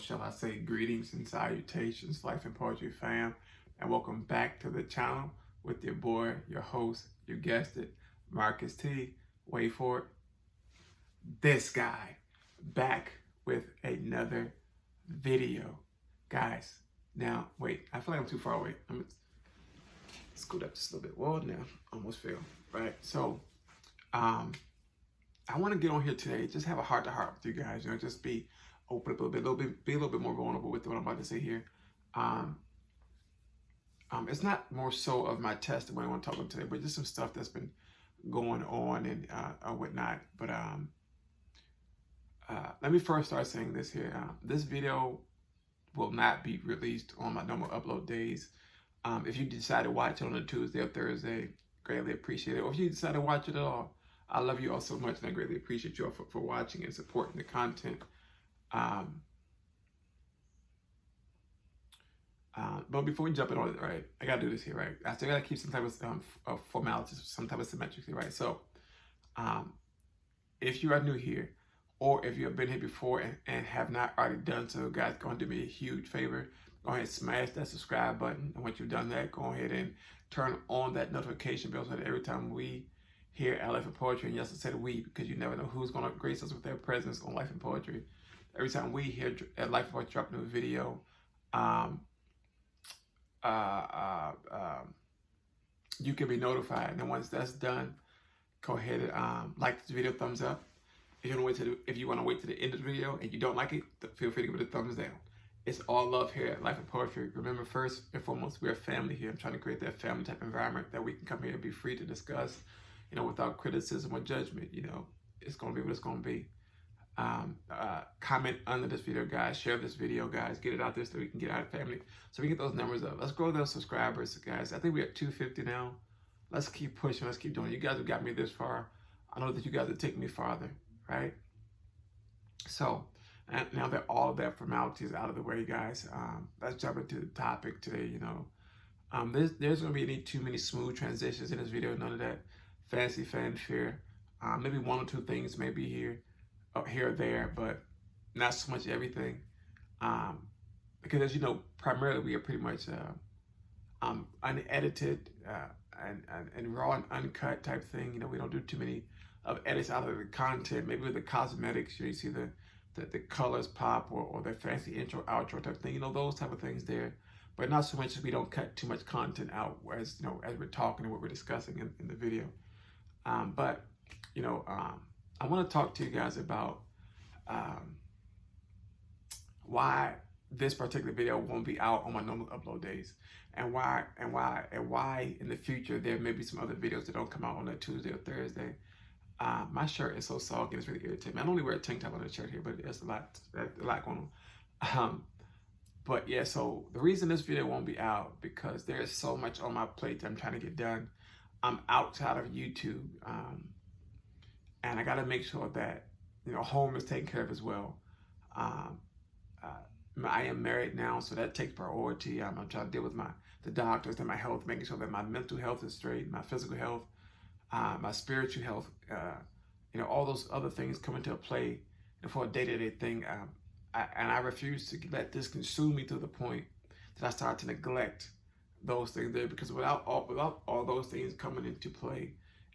shall I say, greetings and salutations, Life and Poetry fam, and welcome back to the channel with your boy, your host, you guessed it, Marcus T. Wait for it. This guy back with another video. Guys, now, wait, I feel like I'm too far away. I'm gonna scoot up just a little bit. Well, now, almost fell, right? So, I want to get on here today, just have a heart-to-heart with you guys, just be open up a little bit, be a little bit more vulnerable with what I'm about to say here. It's not more so of my testimony I want to talk about today, but just some stuff that's been going on and whatnot. But let me first start saying this here. This video will not be released on my normal upload days. If you decide to watch it on a Tuesday or Thursday, greatly appreciate it. Or if you decide to watch it at all, I love you all so much, and I greatly appreciate you all for watching and supporting the content. But before we jump in on it, right, I gotta do this here, right? I still gotta keep some type of formalities, some type of symmetry, right? So, if you are new here, or if you have been here before and have not already done so, guys, go ahead and do me a huge favor. Go ahead and smash that subscribe button. And once you've done that, go ahead and turn on that notification bell so that every time we here at Life and Poetry, and yes, I said we because you never know who's going to grace us with their presence on Life and Poetry. Every time we here at Life and Poetry drop a new video, you can be notified. And then once that's done, go ahead and like this video, thumbs up. If you want to wait to the end of the video and you don't like it, feel free to give it a thumbs down. It's all love here at Life and Poetry. Remember, first and foremost, we're a family here. I'm trying to create that family type environment that we can come here and be free to discuss, without criticism or judgment. It's going to be what it's going to be. Comment under this video, guys. Share this video, guys. Get it out there so we can get our family, so we can get those numbers up. Let's grow those subscribers, guys. I think we're at 250 now. Let's keep pushing. Let's keep doing it. You guys have got me this far. I know that you guys will take me farther, right? So, and now that all of that formality is out of the way, guys, let's jump into the topic today. There's going to be too many smooth transitions in this video. None of that fancy fanfare. Maybe one or two things maybe here or there, but not so much everything. Because as you know, primarily we are pretty much unedited and raw and uncut type thing. We don't do too many of edits out of the content. Maybe with the cosmetics, you see the colors pop or the fancy intro, outro type thing. Those type of things there. But not so much as we don't cut too much content out as we're talking and what we're discussing in the video. But I want to talk to you guys about why this particular video won't be out on my normal upload days, and why in the future there may be some other videos that don't come out on a Tuesday or Thursday. My shirt is so soggy, it's really irritating me. I only wear a tank top on the shirt here, but there's a lot going on. But yeah, so the reason this video won't be out because there's so much on my plate that I'm trying to get done. I'm outside of YouTube, and I got to make sure that home is taken care of as well. I am married now, so that takes priority. I'm trying to deal with the doctors and my health, making sure that my mental health is straight, my physical health, my spiritual health, all those other things come into play for a day-to-day thing. I refuse to let this consume me to the point that I start to neglect those things there, because without all those things coming into play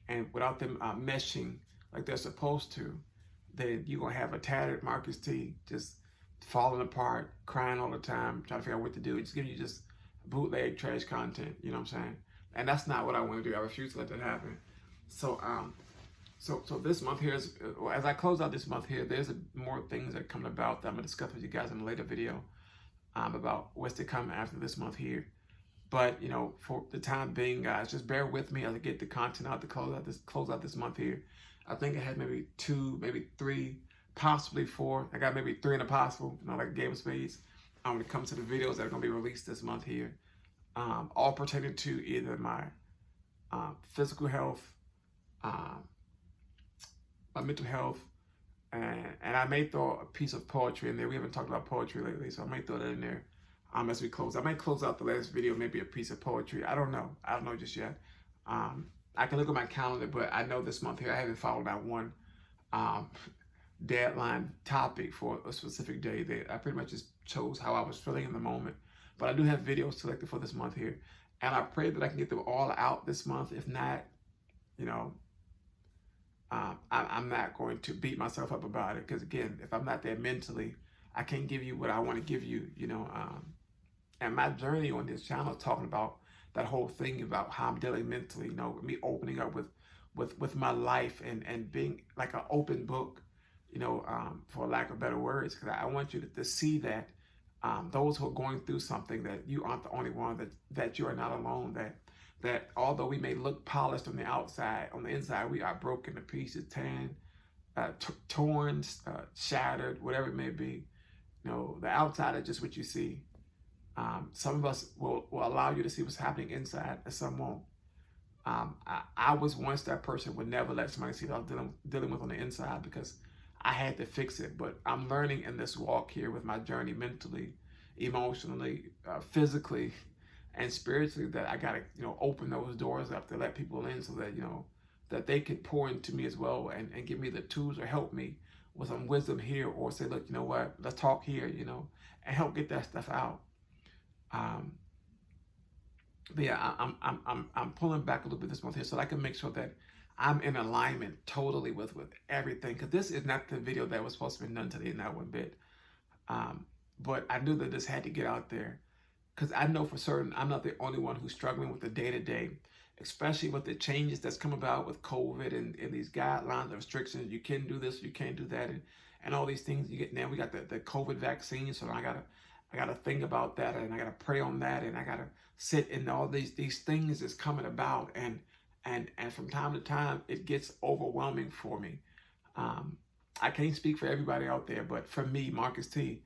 and without them meshing like they're supposed to, then you're going to have a tattered Marcus T just falling apart, crying all the time, trying to figure out what to do. It's giving you just bootleg trash content, you know what I'm saying? And that's not what I want to do. I refuse to let that happen. So so this month here, as I close out this month here, there's more things that are coming about that I'm going to discuss with you guys in a later video about what's to come after this month here. But, for the time being, guys, just bear with me as I get the content out to close out this month here. I think I had maybe 2, maybe 3, possibly 4. I got maybe 3 in the possible, like a game of spades, when it comes to the videos that are going to be released this month here. All pertaining to either my physical health, my mental health, and I may throw a piece of poetry in there. We haven't talked about poetry lately, so I may throw that in there as we close. I might close out the last video, maybe a piece of poetry. I don't know just yet. I can look at my calendar, but I know this month here I haven't followed that one deadline topic for a specific day. I pretty much just chose how I was feeling in the moment. But I do have videos selected for this month here. And I pray that I can get them all out this month. If not, you know, I'm not going to beat myself up about it. Because again, if I'm not there mentally, I can't give you what I want to give you, you know. And my journey on this channel is talking about that whole thing about how I'm dealing mentally, you know, me opening up with my life and being like an open book, you know, for lack of better words, because I want you to see that those who are going through something, that you aren't the only one, that you are not alone, that although we may look polished on the outside, on the inside, we are broken to pieces, torn, shattered, whatever it may be. You know, the outside is just what you see. Some of us will allow you to see what's happening inside, and some won't. I was once that person would never let somebody see what I was dealing with on the inside, because I had to fix it. But I'm learning in this walk here with my journey mentally, emotionally, physically, and spiritually, that I gotta, you know, open those doors up to let people in, so that, you know, that they can pour into me as well, and give me the tools or help me with some wisdom here, or say, look, you know what, let's talk here, you know, and help get that stuff out. But yeah, I'm pulling back a little bit this month here, so I can make sure that I'm in alignment totally with everything. Because this is not the video that was supposed to be done today, not one bit. But I knew that this had to get out there, because I know for certain I'm not the only one who's struggling with the day-to-day, especially with the changes that's come about with COVID and these guidelines and restrictions. You can do this, you can't do that, and all these things. You get now, we got the COVID vaccine, so I gotta think about that, and I gotta pray on that, and I gotta sit in all these things that's coming about, and from time to time it gets overwhelming for me. I can't speak for everybody out there, but for me, Marcus T,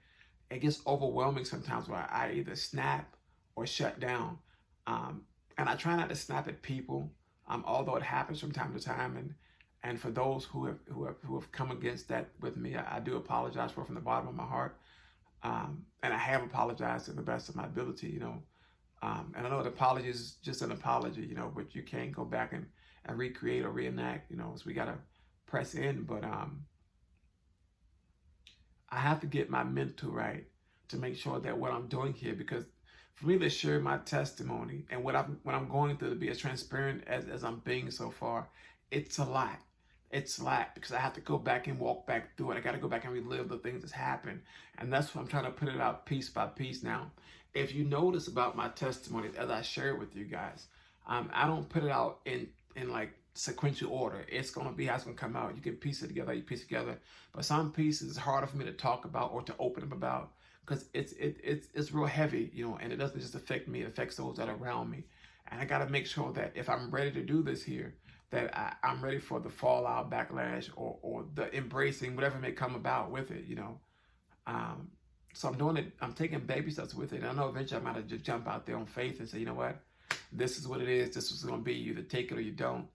it gets overwhelming sometimes where I either snap or shut down. And I try not to snap at people, although it happens from time to time. And for those who have come against that with me, I do apologize for it from the bottom of my heart. And I have apologized to the best of my ability, you know. And I know an apology is just an apology, you know, but you can't go back and recreate or reenact, you know, so we got to press in. But I have to get my mental right to make sure that what I'm doing here, because for me to share my testimony and what I'm going through, to be as transparent as I'm being so far, it's a lot. It's a lot, because I have to go back and walk back through it. I got to go back and relive the things that's happened. And that's what I'm trying to put it out piece by piece now. If you notice about my testimony, as I share it with you guys, I don't put it out in like sequential order. It's going to be how it's going to come out. You can piece it together, you piece it together. But some pieces is harder for me to talk about or to open up about, because it's real heavy, you know, and it doesn't just affect me, it affects those that are around me. And I got to make sure that if I'm ready to do this here, that I'm ready for the fallout, backlash, or the embracing, whatever may come about with it, you know. So I'm doing it, I'm taking baby steps with it. And I know eventually I might have just jump out there on faith and say, you know what, this is what it is, this is going to be, you either take it or you don't.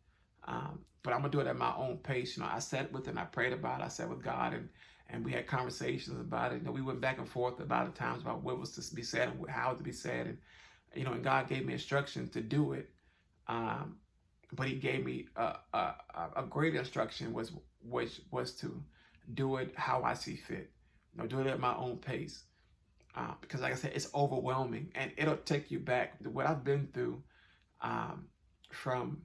But I'm going to do it at my own pace. You know, I sat with it and I prayed about it, I sat with God, and we had conversations about it. You know, we went back and forth about it times about what was to be said and how to be said. And, you know, and God gave me instructions to do it. But he gave me a great instruction, which was to do it how I see fit. You know, do it at my own pace. Because like I said, it's overwhelming, and it'll take you back. What I've been through from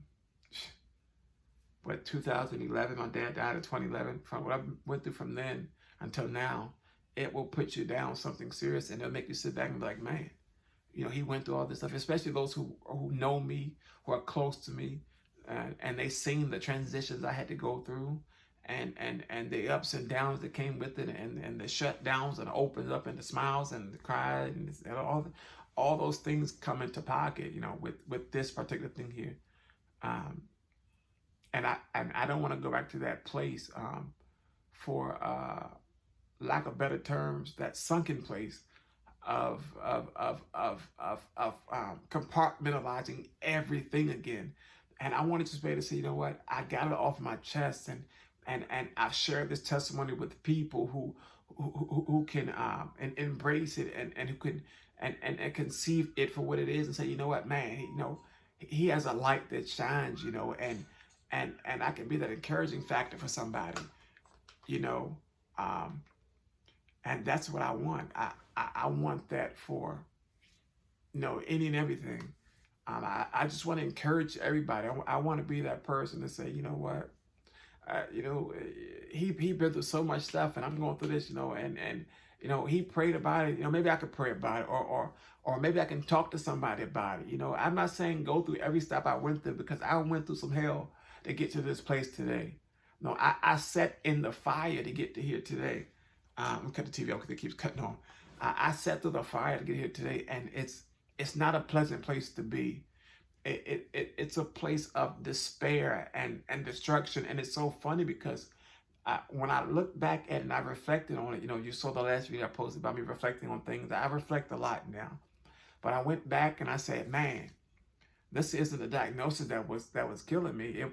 2011, my dad died in 2011, from what I went through from then until now, it will put you down something serious, and it'll make you sit back and be like, man, you know, he went through all this stuff, especially those who know me, who are close to me. And they seen the transitions I had to go through, and the ups and downs that came with it, and the shutdowns and opens up and the smiles and the cry and all those things come into pocket, you know, with this particular thing here. And I don't want to go back to that place, for lack of better terms, that sunken place of compartmentalizing everything again. And I wanted to be able to say, you know what, I got it off my chest, and I've shared this testimony with people who can and embrace it, and who can and conceive it for what it is, and say, you know what, man, you know, he has a light that shines, you know, and I can be that encouraging factor for somebody, you know, And that's what I want. I want that for, any and everything. I just want to encourage everybody. I want to be that person to say, you know what, he been through so much stuff, and I'm going through this, and he prayed about it. Maybe I could pray about it, or maybe I can talk to somebody about it. I'm not saying go through every step I went through, because I went through some hell to get to this place today. No, I sat in the fire to get to here today. Cut the TV off because it keeps cutting on. I sat through the fire to get here today, and it's not a pleasant place to be. It's a place of despair and destruction. And it's so funny because when I look back at it and I reflected on it, you saw the last video I posted about me reflecting on things. I reflect a lot now. But I went back and I said, man, this isn't a diagnosis that was killing me.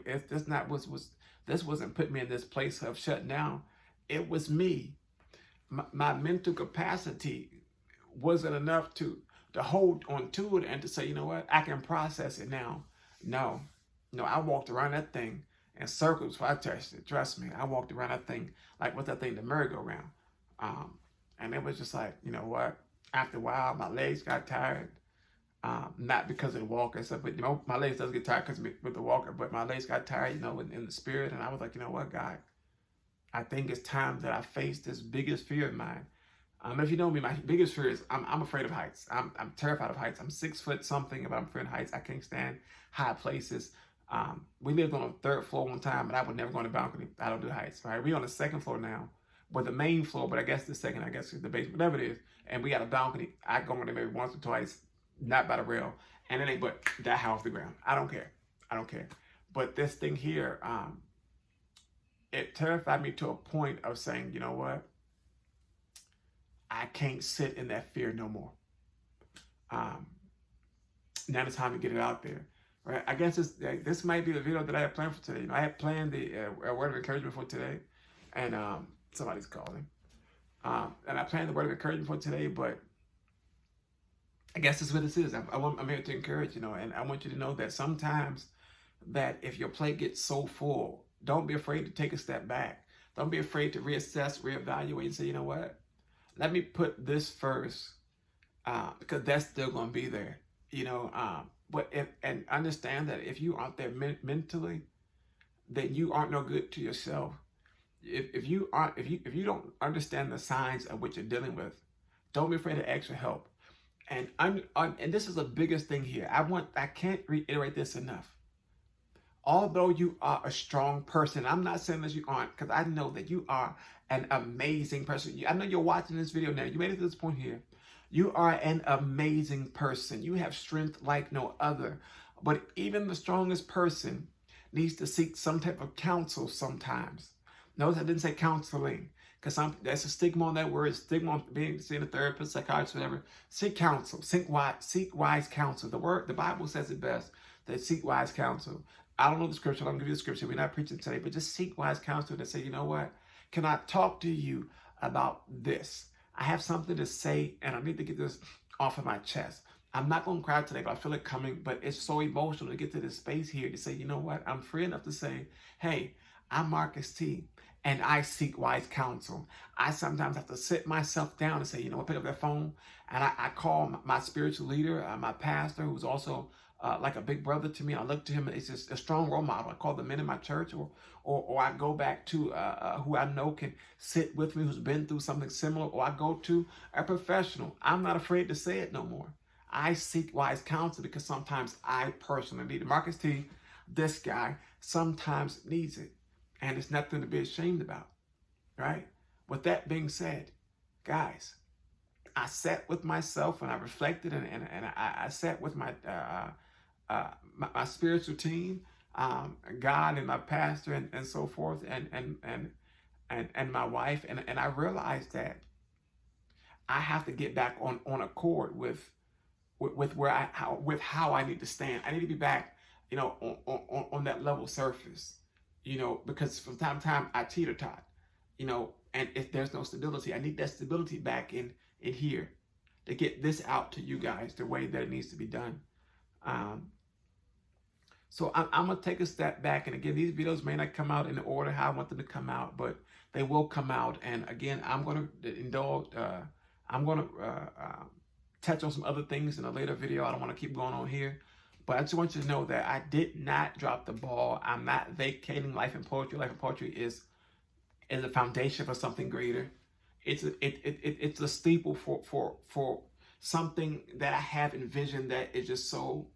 This wasn't putting me in this place of shutting down. It was me. My mental capacity wasn't enough to hold on to it and to say, you know what, I can process it now. No, I walked around that thing in circles before I touched it. Trust me, I walked around that thing like what's that thing, the merry-go-round. And it was just like, you know what, after a while, my legs got tired. Not because of the walker and stuff, but my legs does get tired because with the walker, but my legs got tired, in the spirit. And I was like, you know what, God, I think it's time that I face this biggest fear of mine. If you know me, my biggest fear is I'm afraid of heights. I'm terrified of heights. I'm 6 foot something, but I'm afraid of heights. I can't stand high places. We lived on a 3rd floor one time, but I would never go on the balcony. I don't do heights, right? We're on the 2nd floor now, but the main floor, but I guess the second, is the basement, whatever it is. And we got a balcony. I go on there maybe once or twice, not by the rail. And it ain't but that high off the ground. I don't care. But this thing here, it terrified me to a point of saying, you know what? I can't sit in that fear no more. Now it's time to get it out there, right? I guess this might be the video that I had planned for today. I had planned the word of encouragement for today, and somebody's calling. And I planned the word of encouragement for today, but I guess that's what this is. I'm here to encourage, and I want you to know that sometimes that if your plate gets so full, don't be afraid to take a step back. Don't be afraid to reassess, reevaluate, and say, you know what? Let me put this first, because that's still going to be there, But and understand that if you aren't there mentally, then you aren't no good to yourself. If you don't understand the signs of what you're dealing with, don't be afraid to ask for help. And this is the biggest thing here. I can't reiterate this enough. Although you are a strong person, I'm not saying that you aren't, because I know that you are an amazing person. I know you're watching this video now. You made it to this point here. You are an amazing person. You have strength like no other. But even the strongest person needs to seek some type of counsel sometimes. Notice I didn't say counseling, because there's a stigma on that word. Stigma on seeing a therapist, psychiatrist, whatever. Seek counsel. Seek wise counsel. The Bible says it best, that seek wise counsel. I don't know the scripture. I'm going to give you the scripture. We're not preaching today, but just seek wise counsel to say, you know what? Can I talk to you about this? I have something to say, and I need to get this off of my chest. I'm not going to cry today, but I feel it coming. But it's so emotional to get to this space here to say, you know what? I'm free enough to say, hey, I'm Marcus T, and I seek wise counsel. I sometimes have to sit myself down and say, you know what? Pick up that phone, and I call my spiritual leader, my pastor, who's also like a big brother to me. I look to him. It's just a strong role model. I call the men in my church, or I go back to who I know can sit with me, who's been through something similar, or I go to a professional. I'm not afraid to say it no more. I seek wise counsel because sometimes I personally need it. Marcus T, this guy, sometimes needs it. And it's nothing to be ashamed about, right? With that being said, guys, I sat with myself and I reflected, and I sat with my spiritual team, God and my pastor and so forth, and my wife, and I realized that I have to get back on accord with how I need to stand. I need to be back, on that level surface, because from time to time I teeter-tot, and if there's no stability, I need that stability back in here to get this out to you guys the way that it needs to be done. So I'm going to take a step back. And again, these videos may not come out in the order how I want them to come out, but they will come out. And again, I'm going to indulge, I'm going to touch on some other things in a later video. I don't want to keep going on here. But I just want you to know that I did not drop the ball. I'm not vacating life and poetry. Life and poetry is a foundation for something greater. It's a staple for something that I have envisioned that is just so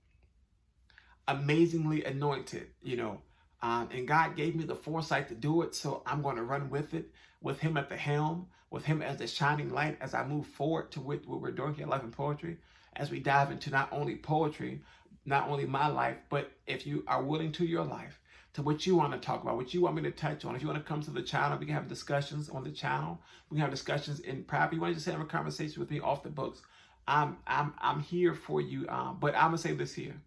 amazingly anointed, you know. And God gave me the foresight to do it, so I'm going to run with it, with Him at the helm, with Him as the shining light as I move forward to what we're doing here at Life and Poetry, as we dive into not only poetry, not only my life, but if you are willing to your life, to what you want to talk about, what you want me to touch on. If you want to come to the channel, we can have discussions on the channel. We can have discussions in private. You want to just have a conversation with me off the books. I'm here for you. But I'm gonna say this here.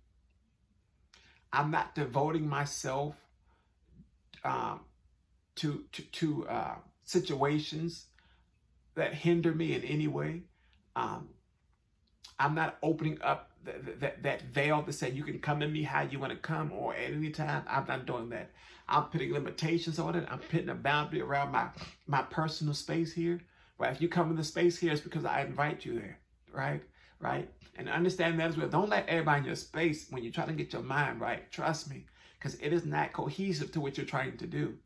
I'm not devoting myself to situations that hinder me in any way. I'm not opening up that veil to say you can come to me how you want to come or at any time. I'm not doing that. I'm putting limitations on it. I'm putting a boundary around my personal space here. Right? If you come in the space here, it's because I invite you there. Right? And understand that as well. Don't let everybody in your space when you're trying to get your mind right. Trust me, because it is not cohesive to what you're trying to do.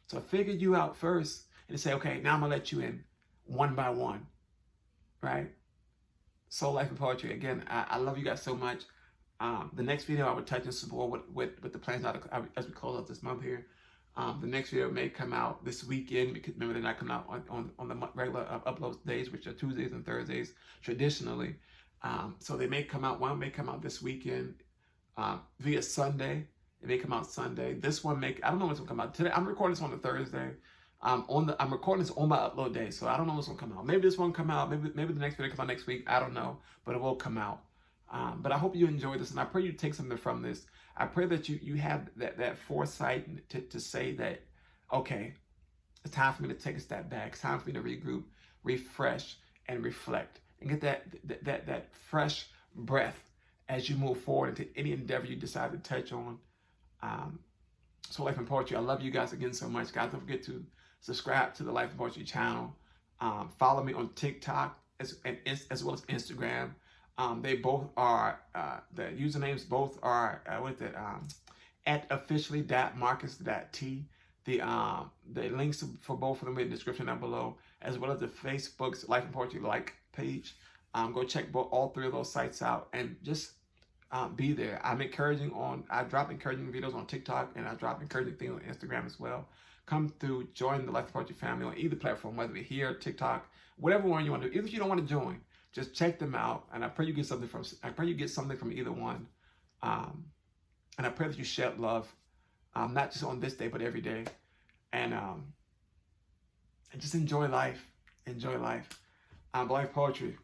So figure you out first and say, okay, now I'm gonna let you in one by one. Right? Soul, Life, and Poetry. Again, I love you guys so much. The next video I will touch on some more with the plans as we close out this month here. The next video may come out this weekend because remember they're not coming out on the regular upload days, which are Tuesdays and Thursdays traditionally. So they may come out. One may come out this weekend via Sunday. It may come out Sunday. This one I don't know what's gonna come out today. I'm recording this on a Thursday. I'm recording this on my upload day, so I don't know what's gonna come out. Maybe this one come out. Maybe the next video come out next week. I don't know, but it will come out. But I hope you enjoy this, and I pray you take something from this. I pray that you have that foresight to say that, okay, it's time for me to take a step back. It's time for me to regroup, refresh, and reflect, and get that fresh breath as you move forward into any endeavor you decide to touch on. So Life and Poetry, I love you guys again so much. Guys, don't forget to subscribe to the Life and Poetry channel. Follow me on TikTok as well as Instagram. They both are, the usernames both are, at officially.marcus.t. The links for both of them in the description down below, as well as the Facebook's Life and Poetry like page. Go check all three of those sites out and just be there. I drop encouraging videos on TikTok and I drop encouraging things on Instagram as well. Come through, join the Life and Poetry family on either platform, whether it be here, TikTok, whatever one you want to do. Even if you don't want to join, just check them out, and I pray you get something from either one. And I pray that you shed love, not just on this day, but every day, and just enjoy life. Enjoy life. Life Poetry.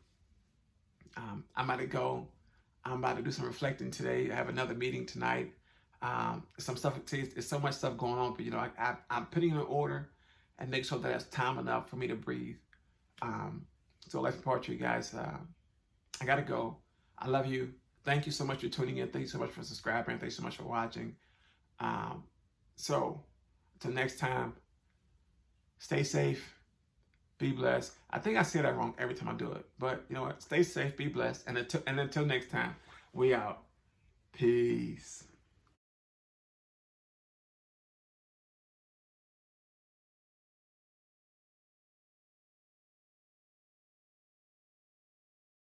I'm about to go. I'm about to do some reflecting today. I have another meeting tonight. Some stuff. There's so much stuff going on, but you know, I'm putting in order and make sure that there's time enough for me to breathe. So Life and Poetry, guys, I gotta go. I love you. Thank you so much for tuning in. Thank you so much for subscribing. Thanks so much for watching. So until next time, stay safe, be blessed. I think I say that wrong every time I do it, but you know what? Stay safe, be blessed, and until next time, we out. Peace.